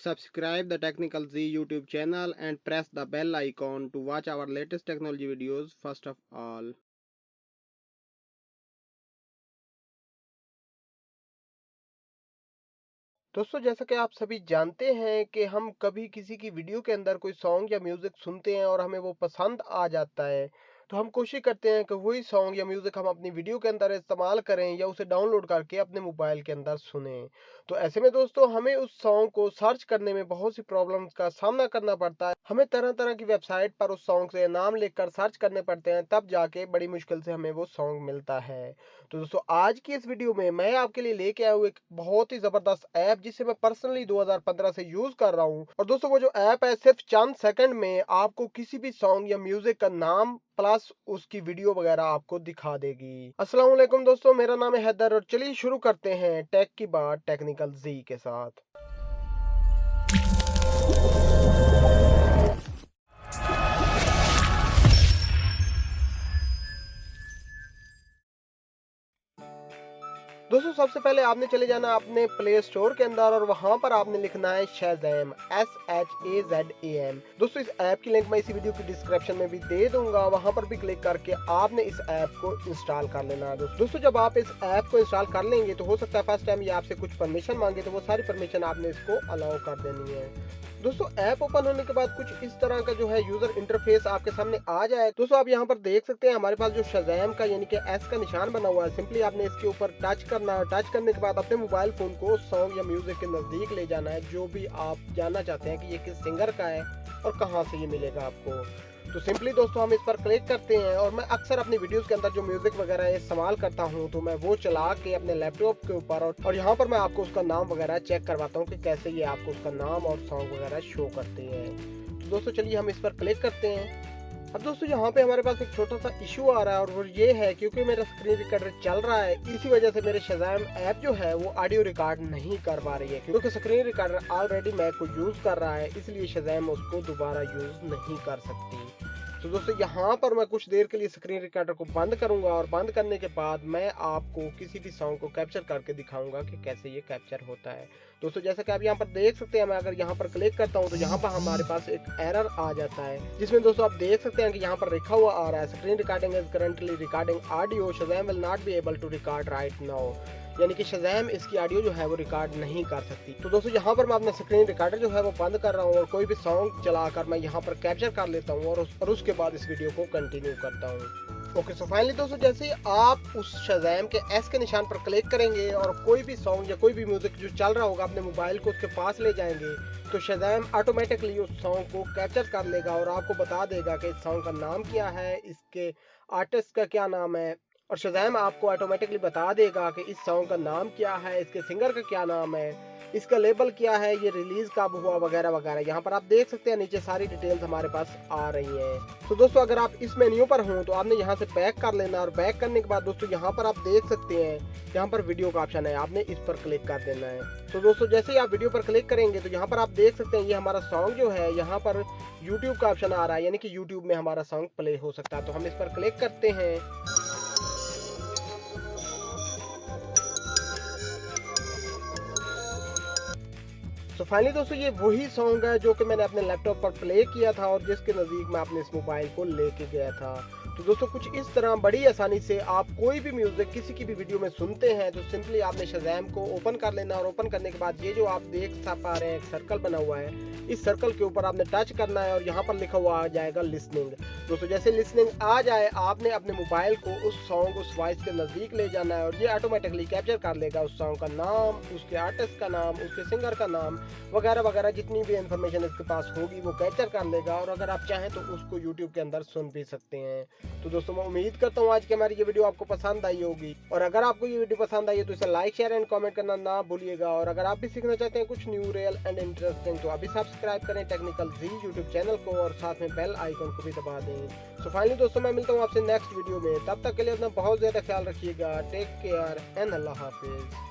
subscribe the Technical Z YouTube channel and press the bell icon to watch our latest technology videos first of all. दोस्तों जैसा कि आप सभी जानते हैं कि हम कभी किसी की वीडियो के अंदर कोई सॉन्ग या म्यूजिक सुनते हैं और हमें वो पसंद आ जाता है, तो हम कोशिश करते हैं कि वही सॉन्ग या म्यूजिक हम अपनी वीडियो के अंदर इस्तेमाल करें या उसे डाउनलोड करके अपने मोबाइल के अंदर सुनें। तो ऐसे में दोस्तों हमें उस सॉन्ग को सर्च करने में बहुत सी प्रॉब्लम्स का सामना करना पड़ता है। हमें तरह तरह की वेबसाइट पर उस सॉन्ग से नाम लिखकर सर्च करने पड़ते हैं, तब जाके बड़ी मुश्किल से हमें वो सॉन्ग मिलता है। तो दोस्तों आज की इस वीडियो में मैं आपके लिए लेके आया हूँ एक बहुत ही जबरदस्त ऐप, जिसे मैं पर्सनली 2015 से यूज कर रहा हूँ। और दोस्तों वो जो ऐप है सिर्फ चंद सेकंड में आपको किसी भी सॉन्ग या म्यूजिक का नाम प्लस उसकी वीडियो वगैरह आपको दिखा देगी। अस्सलाम वालेकुम दोस्तों, मेरा नाम है हैदर और चलिए शुरू करते हैं टेक की बात टेक्निकल जी के साथ। दोस्तों सबसे पहले आपने चले जाना अपने प्ले स्टोर के अंदर और वहां पर आपने लिखना है शज़ैम, SHAZAM। दोस्तों इस ऐप की लिंक मैं इसी वीडियो की डिस्क्रिप्शन में भी दे दूंगा, वहां पर भी क्लिक करके आपने इस ऐप को इंस्टॉल कर लेना है। दोस्तों जब आप इस ऐप को इंस्टॉल कर लेंगे तो हो सकता है फर्स्ट टाइम ये आपसे कुछ परमिशन मांगे, तो वो सारी परमिशन आपने इसको अलाउ कर देनी है। दोस्तों ऐप ओपन होने के बाद कुछ इस तरह का जो है यूजर इंटरफेस आपके सामने आ जाए। दोस्तों आप यहाँ पर देख सकते हैं हमारे पास जो शज़ैम का यानी कि एस का निशान बना हुआ है, सिंपली आपने इसके ऊपर टच करना है। टच करने के बाद अपने मोबाइल फोन को सॉन्ग या म्यूजिक के नजदीक ले जाना है, जो भी आप जानना चाहते हैं कि ये किस सिंगर का है और कहाँ से ये मिलेगा आपको। तो सिंपली दोस्तों हम इस पर क्लिक करते हैं और मैं अक्सर अपनी वीडियोस के अंदर जो म्यूजिक वगैरह इस्तेमाल करता हूं, तो मैं वो चला के अपने लैपटॉप के ऊपर और यहाँ पर मैं आपको उसका नाम वगैरह चेक करवाता हूं कि कैसे ये आपको उसका नाम और सॉन्ग वगैरह शो करते हैं। तो दोस्तों चलिए हम इस पर क्लिक करते हैं। अब दोस्तों यहाँ पे हमारे पास एक छोटा सा इशू आ रहा है और वो ये है क्योंकि मेरा स्क्रीन रिकॉर्डर चल रहा है, इसी वजह से मेरे शज़ैम ऐप जो है वो ऑडियो रिकॉर्ड नहीं कर पा रही है, क्योंकि स्क्रीन रिकॉर्डर ऑलरेडी मैक को यूज कर रहा है, इसलिए शज़ैम उसको दोबारा यूज नहीं कर सकती। तो दोस्तों यहाँ पर मैं कुछ देर के लिए स्क्रीन रिकॉर्डर को बंद करूंगा और बंद करने के बाद मैं आपको किसी भी सॉन्ग को कैप्चर करके दिखाऊंगा कि कैसे ये कैप्चर होता है। दोस्तों जैसा कि आप यहाँ पर देख सकते हैं, मैं अगर यहाँ पर क्लिक करता हूँ तो यहाँ पर हमारे पास एक एरर आ जाता है, जिसमें दोस्तों आप देख सकते हैं कि यहाँ पर लिखा हुआ आ रहा है screen recording is currently recording audio, Shazam will not be able to record right now, यानी कि शज़ैम इसकी ऑडियो जो है वो रिकॉर्ड नहीं कर सकती। तो दोस्तों यहाँ पर मैं अपना स्क्रीन रिकॉर्डर जो है वो बंद कर रहा हूँ और कोई भी सॉन्ग चलाकर मैं यहाँ पर कैप्चर कर लेता हूँ और उसके बाद इस वीडियो को कंटिन्यू करता हूँ। ओके सो फाइनली दोस्तों जैसे ही आप उस शज़ैम के एस के निशान पर क्लिक करेंगे और कोई भी सॉन्ग या कोई भी म्यूजिक जो चल रहा होगा अपने मोबाइल को उसके पास ले जाएंगे, तो शज़ैम ऑटोमेटिकली उस सॉन्ग को कैप्चर कर लेगा और आपको बता देगा कि इस सॉन्ग का नाम क्या है, इसके आर्टिस्ट का क्या नाम है, और शज़ैम आपको ऑटोमेटिकली बता देगा कि इस सॉन्ग का नाम क्या है, इसके सिंगर का क्या नाम है, इसका लेबल क्या है, ये रिलीज कब हुआ वगैरह वगैरह। यहाँ पर आप देख सकते हैं नीचे सारी डिटेल्स हमारे पास आ रही हैं। तो दोस्तों अगर आप इस मेन्यू पर हों तो आपने यहाँ से बैक कर लेना और बैक करने के बाद दोस्तों यहाँ पर आप देख सकते हैं यहाँ पर वीडियो का ऑप्शन है, आपने इस पर क्लिक कर देना है। तो दोस्तों जैसे ही आप वीडियो पर क्लिक करेंगे तो यहाँ पर आप देख सकते हैं ये हमारा सॉन्ग जो है यहाँ पर यूट्यूब का ऑप्शन आ रहा है, यानी कि यूट्यूब में हमारा सॉन्ग प्ले हो सकता है। तो हम इस पर क्लिक करते हैं। तो फाइनली दोस्तों ये वही सॉन्ग है जो कि मैंने अपने लैपटॉप पर प्ले किया था और जिसके नज़दीक मैं अपने इस मोबाइल को लेके गया था। तो दोस्तों कुछ इस तरह बड़ी आसानी से आप कोई भी म्यूजिक किसी की भी वीडियो में सुनते हैं तो सिंपली आपने शज़ैम को ओपन कर लेना और ओपन करने के बाद ये जो आप देख पा रहे हैं एक सर्कल बना हुआ है, इस सर्कल के ऊपर आपने टच करना है और यहाँ पर लिखा हुआ आ जाएगा लिसनिंग। दोस्तों जैसे लिसनिंग आ जाए आपने अपने मोबाइल को उस सॉन्ग उस वॉइस के नज़दीक ले जाना है और ये ऑटोमेटिकली कैप्चर कर लेगा उस सॉन्ग का नाम, उसके आर्टिस्ट का नाम, उसके सिंगर का नाम वगैरह वगैरह, जितनी भी इंफॉर्मेशन इसके पास होगी वो कैप्चर कर लेगा और अगर आप चाहें तो उसको यूट्यूब के अंदर सुन भी सकते हैं। तो दोस्तों मैं उम्मीद करता हूँ आज की हमारी ये वीडियो आपको पसंद आई होगी, और अगर आपको ये वीडियो पसंद आई है तो इसे लाइक शेयर एंड कमेंट करना ना भूलिएगा। और अगर आप भी सीखना चाहते हैं कुछ न्यू रियल एंड इंटरेस्टिंग तो अभी सब्सक्राइब करें टेक्निकल जी यूट्यूब चैनल को और साथ में बेल आइकन को भी दबा दें। सो फाइनली दोस्तों मैं मिलता हूँ आपसे नेक्स्ट वीडियो में, तब तक के लिए अपना बहुत ज्यादा ख्याल रखिएगा। टेक केयर एंड अल्लाह हाफिज।